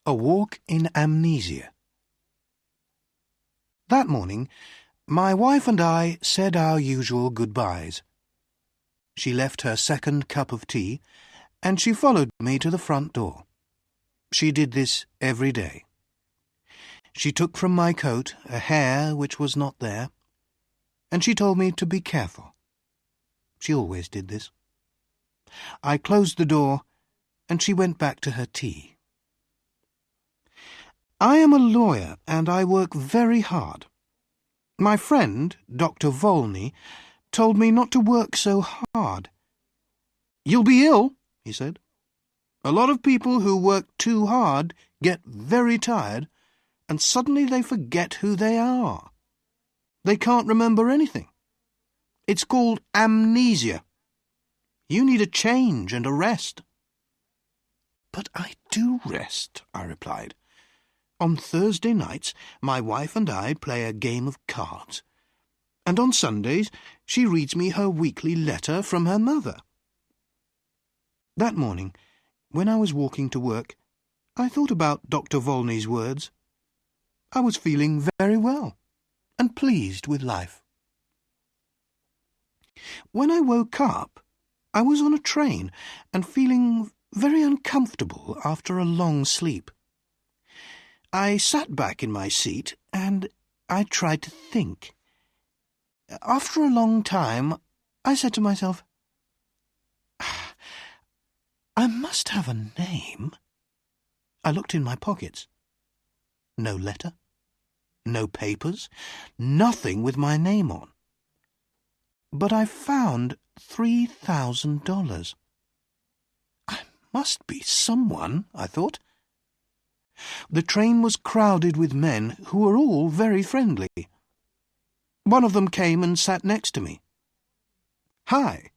A walk in Amnesia. That morning, my wife and I said our usual goodbyes. She left her second cup of tea, and she followed me to the front door. She did this every day. She took from my coat a hair which was not there, and she told me to be careful. She always did this. I closed the door, and she went back to her tea. I am a lawyer, and I work very hard. My friend, Dr. Volney, told me not to work so hard. "You'll be ill," he said. "A lot of people who work too hard get very tired, and suddenly they forget who they are. They can't remember anything. It's called amnesia. You need a change and a rest." "But I do rest," I replied. "On Thursday nights my wife and I play a game of cards, and on Sundays she reads me her weekly letter from her mother." That morning, when I was walking to work, I thought about Dr. Volney's words. I was feeling very well and pleased with life. When I woke up, I was on a train and feeling very uncomfortable after a long sleep. I sat back in my seat and I tried to think. After a long time, I said to myself, "I must have a name." I looked in my pockets. No letter, no papers, nothing with my name on. But I found $3,000. I must be someone, I thought. The train was crowded with men who were all very friendly. One of them came and sat next to me. "Hi,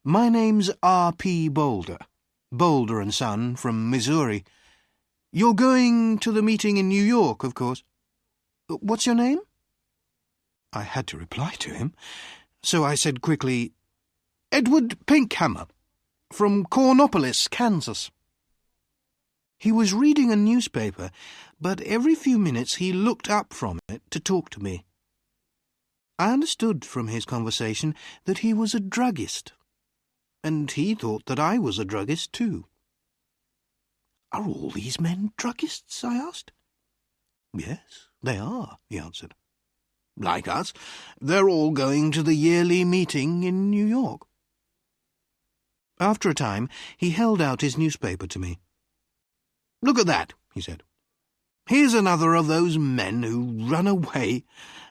my name's R.P. Boulder, Boulder and Son from Missouri. You're going to the meeting in New York, of course. What's your name?" I had to reply to him, so I said quickly, "Edward Pinkhammer, from Cornopolis, Kansas." He was reading a newspaper, but every few minutes he looked up from it to talk to me. I understood from his conversation that he was a druggist, and he thought that I was a druggist too. "Are all these men druggists?" I asked. "Yes, they are," he answered. "Like us, they're all going to the yearly meeting in New York." After a time, he held out his newspaper to me. "Look at that," he said. "Here's another of those men who run away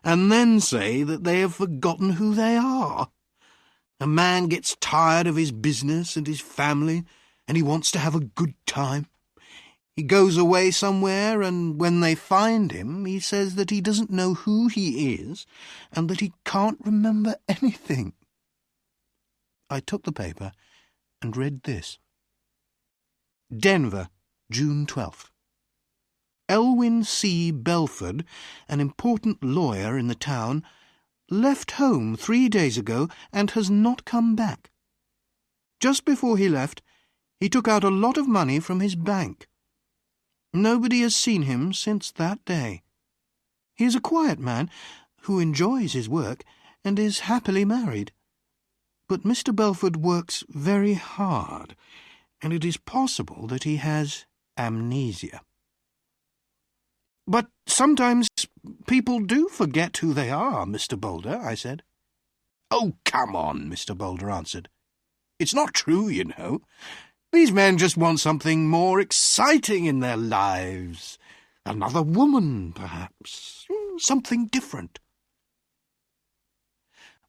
and then say that they have forgotten who they are. A man gets tired of his business and his family, and he wants to have a good time. He goes away somewhere, and when they find him, he says that he doesn't know who he is and that he can't remember anything." I took the paper and read this. Denver, June 12th. Elwyn C. Bellford, an important lawyer in the town, left home 3 days ago and has not come back. Just before he left, he took out a lot of money from his bank. Nobody has seen him since that day. He is a quiet man who enjoys his work and is happily married. But Mr. Bellford works very hard, and it is possible that he has amnesia. "But sometimes people do forget who they are, Mr. Boulder," I said. "Oh, come on," Mr. Boulder answered. "It's not true, you know. These men just want something more exciting in their lives. Another woman, perhaps. Something different."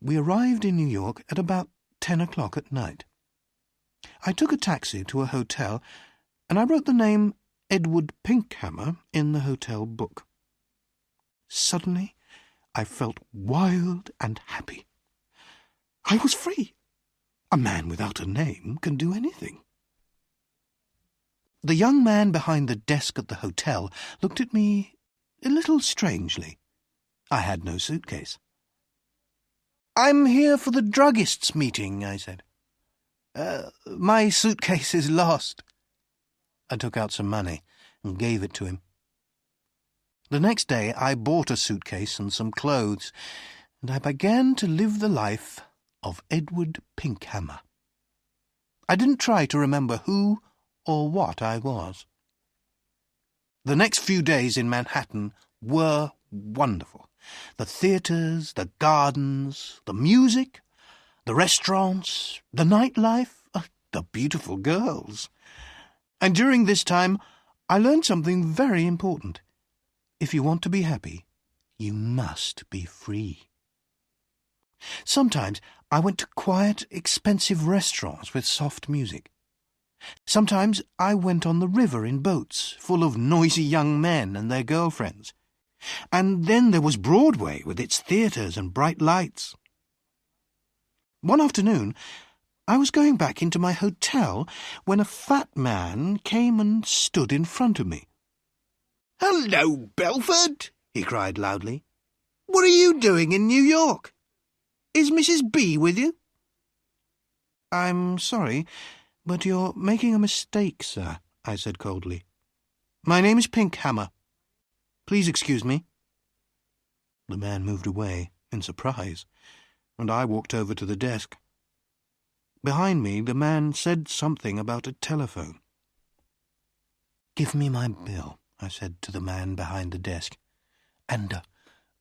We arrived in New York at about 10 o'clock at night. I took a taxi to a hotel, and I wrote the name Edward Pinkhammer in the hotel book. Suddenly, I felt wild and happy. I was free. A man without a name can do anything. The young man behind the desk at the hotel looked at me a little strangely. I had no suitcase. "I'm here for the druggists' meeting," I said. My suitcase is lost." I took out some money and gave it to him. The next day I bought a suitcase and some clothes, and I began to live the life of Edward Pinkhammer. I didn't try to remember who or what I was. The next few days in Manhattan were wonderful. The theatres, the gardens, the music, the restaurants, the nightlife, the beautiful girls. And during this time, I learned something very important. If you want to be happy, you must be free. Sometimes I went to quiet, expensive restaurants with soft music. Sometimes I went on the river in boats full of noisy young men and their girlfriends. And then there was Broadway with its theatres and bright lights. One afternoon, I was going back into my hotel when a fat man came and stood in front of me. "Hello, Bellford," he cried loudly. "What are you doing in New York? Is Mrs. B with you?" "I'm sorry, but you're making a mistake, sir," I said coldly. "My name is Pinkhammer. Please excuse me." The man moved away in surprise, and I walked over to the desk. Behind me, the man said something about a telephone. "Give me my bill," I said to the man behind the desk, "and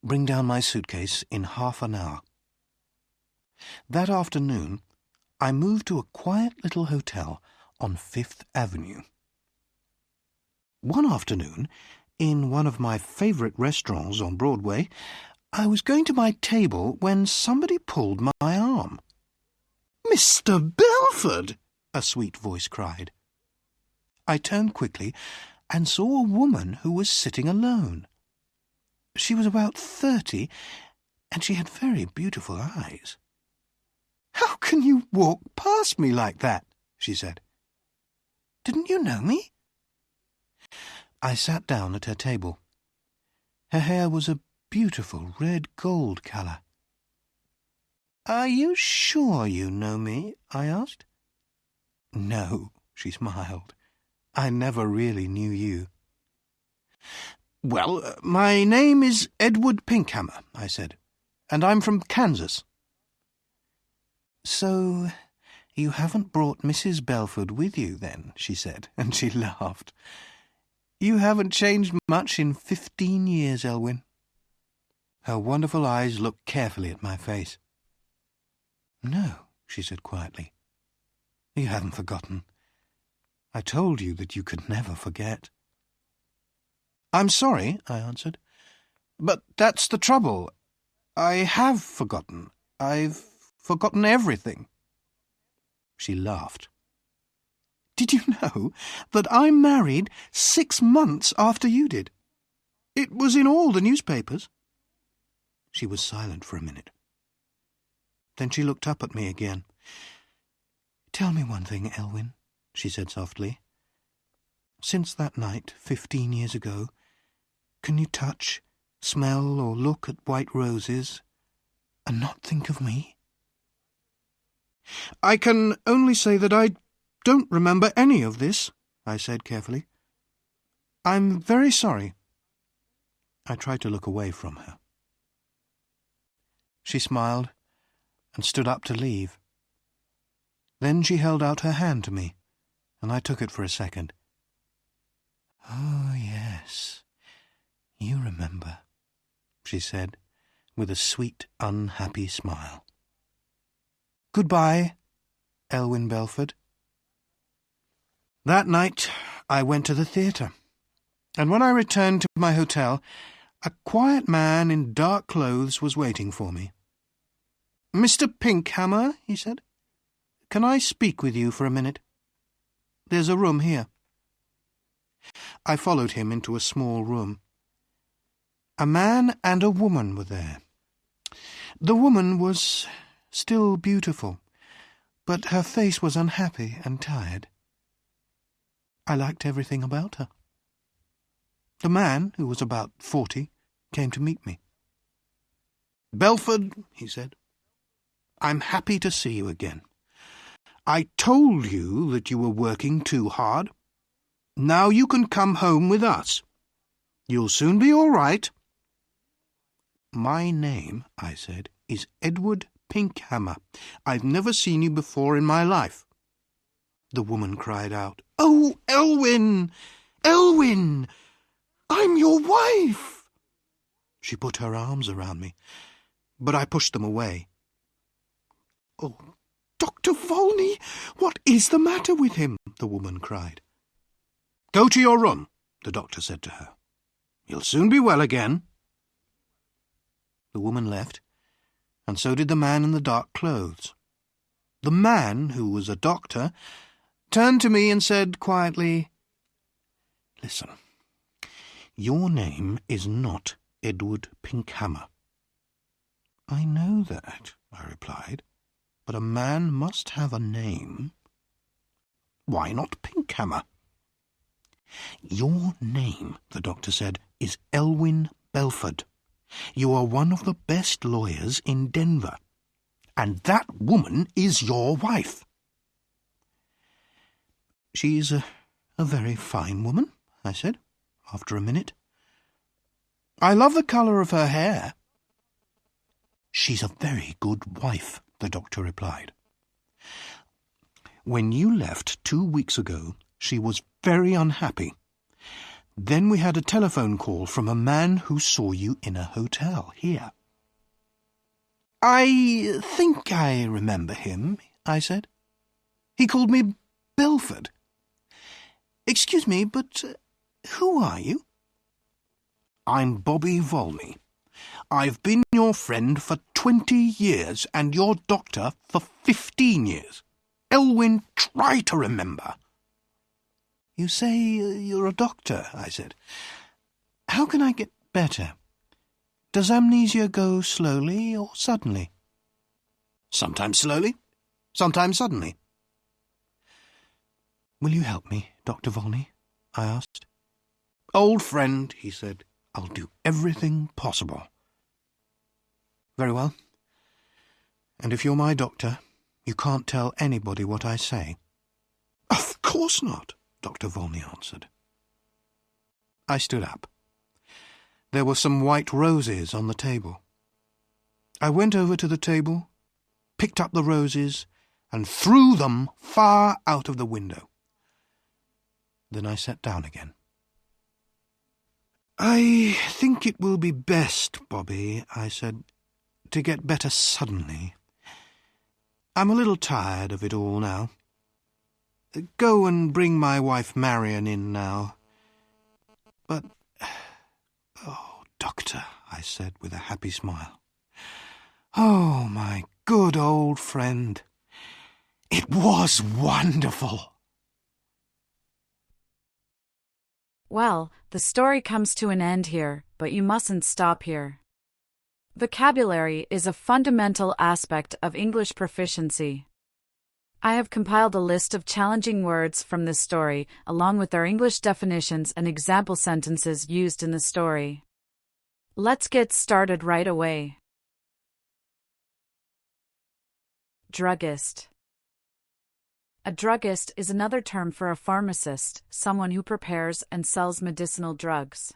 bring down my suitcase in half an hour." That afternoon, I moved to a quiet little hotel on Fifth Avenue. One afternoon, in one of my favourite restaurants on Broadway, I was going to my table when somebody pulled my arm. "Mr. Bellford!" a sweet voice cried. I turned quickly and saw a woman who was sitting alone. She was about 30, and she had very beautiful eyes. "How can you walk past me like that?" she said. "Didn't you know me?" I sat down at her table. Her hair was a beautiful red-gold colour. "Are you sure you know me?" I asked. "No," she smiled. "I never really knew you." "Well, my name is Edward Pinkhammer," I said, "and I'm from Kansas." "So you haven't brought Mrs. Bellford with you, then?" she said, and she laughed. "You haven't changed much in 15 years, Elwyn." Her wonderful eyes looked carefully at my face. "No," she said quietly. "You haven't forgotten. I told you that you could never forget." "I'm sorry," I answered, "but that's the trouble. I have forgotten. I've forgotten everything." She laughed. "Did you know that I married 6 months after you did? It was in all the newspapers." She was silent for a minute. Then she looked up at me again. "Tell me one thing, Elwyn," she said softly. "Since that night, 15 years ago, can you touch, smell, or look at white roses and not think of me?" "I can only say that I don't remember any of this," I said carefully. "I'm very sorry." I tried to look away from her. She smiled and stood up to leave. Then she held out her hand to me, and I took it for a second. "Oh, yes, you remember," she said, with a sweet, unhappy smile. "Goodbye, Elwyn Bellford." That night I went to the theatre, and when I returned to my hotel, a quiet man in dark clothes was waiting for me. "Mr. Pinkhammer," he said, "can I speak with you for a minute? There's a room here." I followed him into a small room. A man and a woman were there. The woman was still beautiful, but her face was unhappy and tired. I liked everything about her. The man, who was about 40, came to meet me. "Bellford," he said, "I'm happy to see you again. I told you that you were working too hard. Now you can come home with us. You'll soon be all right. My name, I said, is Edward Pinkhammer. I've never seen you before in my life. The woman cried out, "Oh, Elwyn! Elwyn! I'm your wife!" She put her arms around me, but I pushed them away. "Oh, Dr. Volney, what is the matter with him?" the woman cried. "Go to your room," the doctor said to her. "You'll soon be well again." The woman left, and so did the man in the dark clothes. The man, who was a doctor, turned to me and said quietly, "Listen, your name is not Edward Pinkhammer." "I know that," I replied, "but a man must have a name." "Why not Pinkhammer?" "Your name," the doctor said, "is Elwyn Bellford. You are one of the best lawyers in Denver, and that woman is your wife." "She's a very fine woman," I said, after a minute. "I love the colour of her hair." "She's a very good wife," the doctor replied. "When you left 2 weeks ago, she was very unhappy. Then we had a telephone call from a man who saw you in a hotel here." "I think I remember him," I said. "He called me Belford. Excuse me, but who are you?" "I'm Bobby Volney. I've been your friend for 20 years and your doctor for 15 years. Elwyn, try to remember." "You say you're a doctor," I said. "How can I get better? Does amnesia go slowly or suddenly?" "Sometimes slowly, sometimes suddenly." "Will you help me, Dr. Volney?" I asked. "Old friend," he said, "I'll do everything possible." "Very well. And if you're my doctor, you can't tell anybody what I say?" "Of course not," Dr. Volney answered. I stood up. There were some white roses on the table. I went over to the table, picked up the roses, and threw them far out of the window. Then I sat down again. "I think it will be best, Bobby," I said, "to get better suddenly. I'm a little tired of it all now. Go and bring my wife Marion in now." "But, oh, Doctor," I said with a happy smile. "Oh, my good old friend. It was wonderful." Well, the story comes to an end here, but you mustn't stop here. Vocabulary is a fundamental aspect of English proficiency. I have compiled a list of challenging words from this story, along with their English definitions and example sentences used in the story. Let's get started right away. Druggist. A druggist is another term for a pharmacist, someone who prepares and sells medicinal drugs.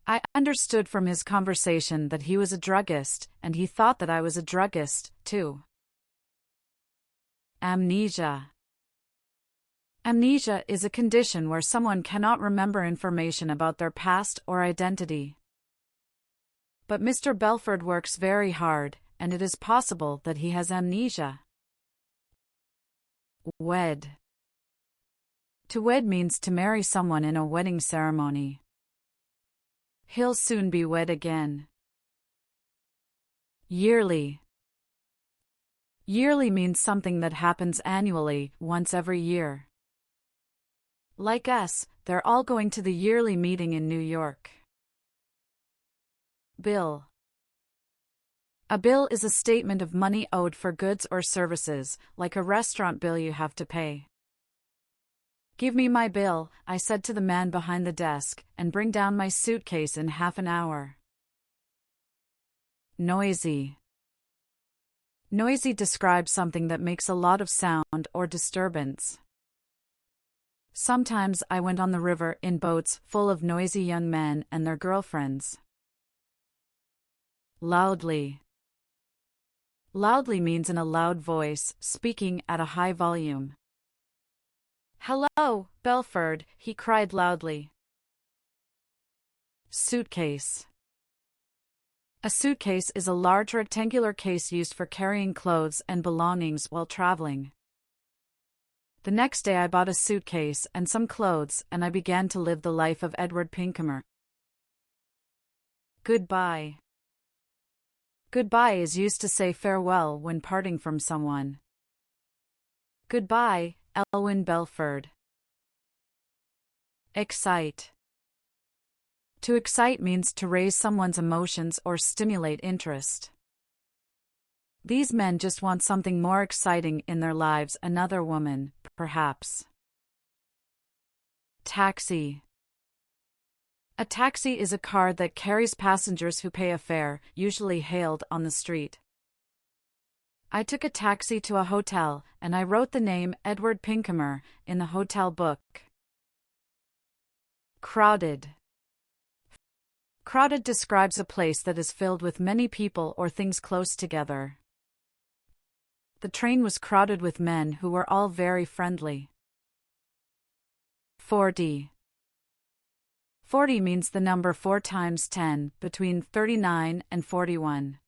I understood from his conversation that he was a druggist, and he thought that I was a druggist, too. Amnesia. Amnesia is a condition where someone cannot remember information about their past or identity. But Mr. Belford works very hard, and it is possible that he has amnesia. Wed. To wed means to marry someone in a wedding ceremony. He'll soon be wed again. Yearly. Yearly means something that happens annually, once every year. Like us, they're all going to the yearly meeting in New York. Bill. A bill is a statement of money owed for goods or services, like a restaurant bill you have to pay. "Give me my bill," I said to the man behind the desk, "and bring down my suitcase in half an hour." Noisy. Noisy describes something that makes a lot of sound or disturbance. Sometimes I went on the river in boats full of noisy young men and their girlfriends. Loudly. Loudly means in a loud voice, speaking at a high volume. "Hello, Bellford," he cried loudly. Suitcase. A suitcase is a large rectangular case used for carrying clothes and belongings while traveling. The next day I bought a suitcase and some clothes, and I began to live the life of Edward Pinkhammer. Goodbye. Goodbye is used to say farewell when parting from someone. Goodbye, Elwyn Bellford. Excite. To excite means to raise someone's emotions or stimulate interest. These men just want something more exciting in their lives, another woman, perhaps. Taxi. A taxi is a car that carries passengers who pay a fare, usually hailed on the street. I took a taxi to a hotel, and I wrote the name Edward Pinkhammer in the hotel book. Crowded. Crowded describes a place that is filled with many people or things close together. The train was crowded with men who were all very friendly. 40. 40 means the number 4 times 10, between 39 and 41.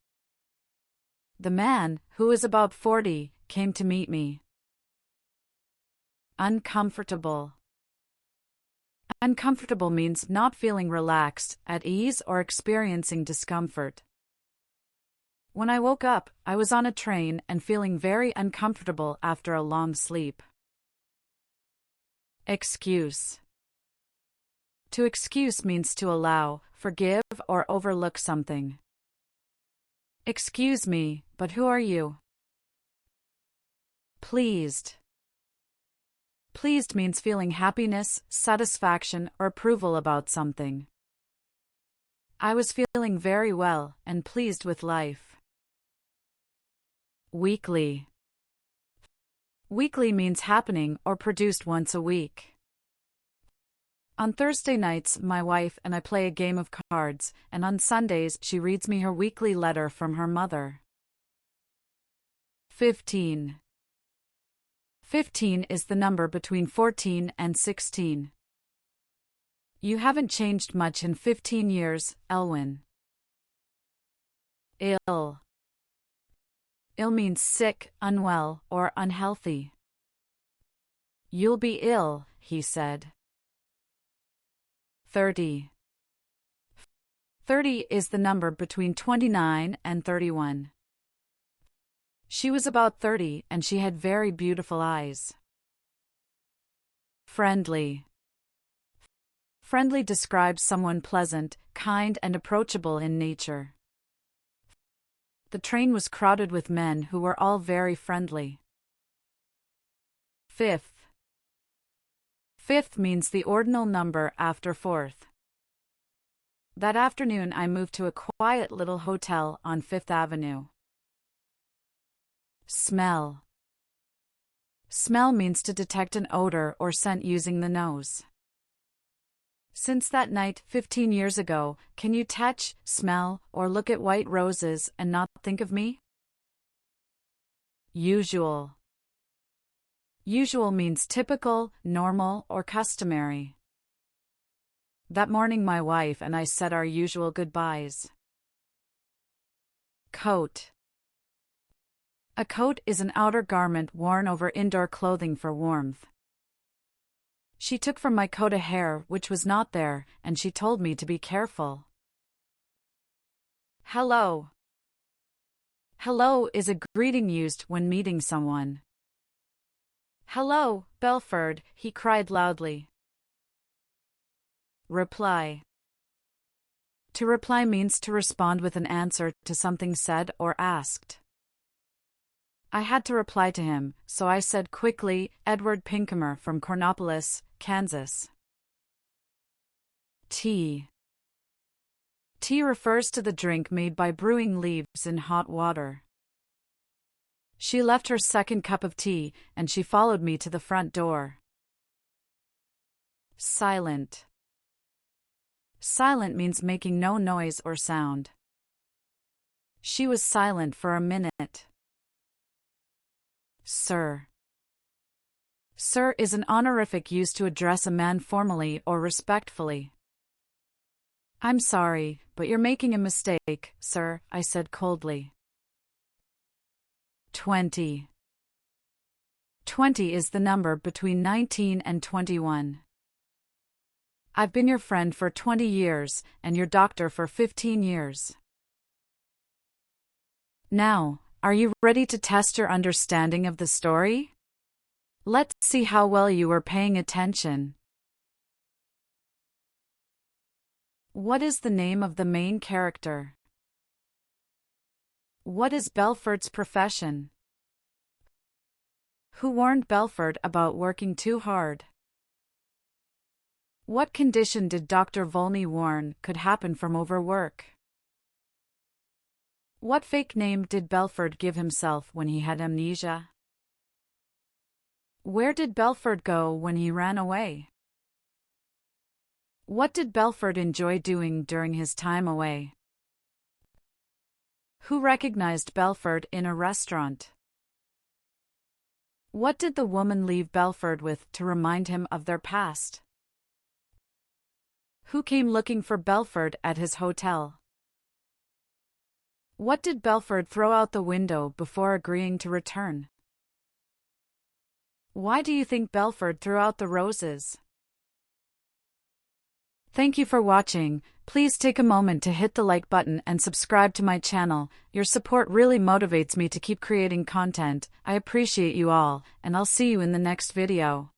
The man, who is about 40, came to meet me. Uncomfortable. Uncomfortable means not feeling relaxed, at ease, or experiencing discomfort. When I woke up, I was on a train and feeling very uncomfortable after a long sleep. Excuse. To excuse means to allow, forgive, or overlook something. Excuse me, but who are you? Pleased. Pleased means feeling happiness, satisfaction, or approval about something. I was feeling very well and pleased with life. Weekly. Weekly means happening or produced once a week. On Thursday nights, my wife and I play a game of cards, and on Sundays she reads me her weekly letter from her mother. 15. 15 is the number between 14 and 16. You haven't changed much in 15 years, Elwyn. Ill. Ill means sick, unwell, or unhealthy. You'll be ill, he said. 30. 30 is the number between 29 and 31. She was about 30 and she had very beautiful eyes. Friendly. Friendly describes someone pleasant, kind, and approachable in nature. The train was crowded with men who were all very friendly. Fifth. Fifth means the ordinal number after fourth. That afternoon I moved to a quiet little hotel on Fifth Avenue. Smell. Smell means to detect an odor or scent using the nose. Since that night 15 years ago, can you touch, smell, or look at white roses and not think of me? Usual. Usual means typical, normal, or customary. That morning my wife and I said our usual goodbyes. Coat. A coat is an outer garment worn over indoor clothing for warmth. She took from my coat a hair which was not there, and she told me to be careful. Hello. Hello is a greeting used when meeting someone. Hello, Bellford, he cried loudly. Reply. To reply means to respond with an answer to something said or asked. I had to reply to him, so I said quickly, Edward Pinkhammer from Cornopolis, Kansas. Tea. Tea refers to the drink made by brewing leaves in hot water. She left her second cup of tea, and she followed me to the front door. Silent. Silent means making no noise or sound. She was silent for a minute. Sir. Sir is an honorific used to address a man formally or respectfully. I'm sorry, but you're making a mistake, sir, I said coldly. 20. 20 is the number between 19 and 21. I've been your friend for 20 years, and your doctor for 15 years. Now, are you ready to test your understanding of the story? Let's see how well you were paying attention. What is the name of the main character? What is Bellford's profession? Who warned Bellford about working too hard? What condition did Dr. Volney warn could happen from overwork? What fake name did Bellford give himself when he had amnesia? Where did Bellford go when he ran away? What did Bellford enjoy doing during his time away? Who recognized Bellford in a restaurant? What did the woman leave Bellford with to remind him of their past? Who came looking for Bellford at his hotel? What did Bellford throw out the window before agreeing to return? Why do you think Bellford threw out the roses? Thank you for watching. Please take a moment to hit the like button and subscribe to my channel. Your support really motivates me to keep creating content. I appreciate you all, and I'll see you in the next video.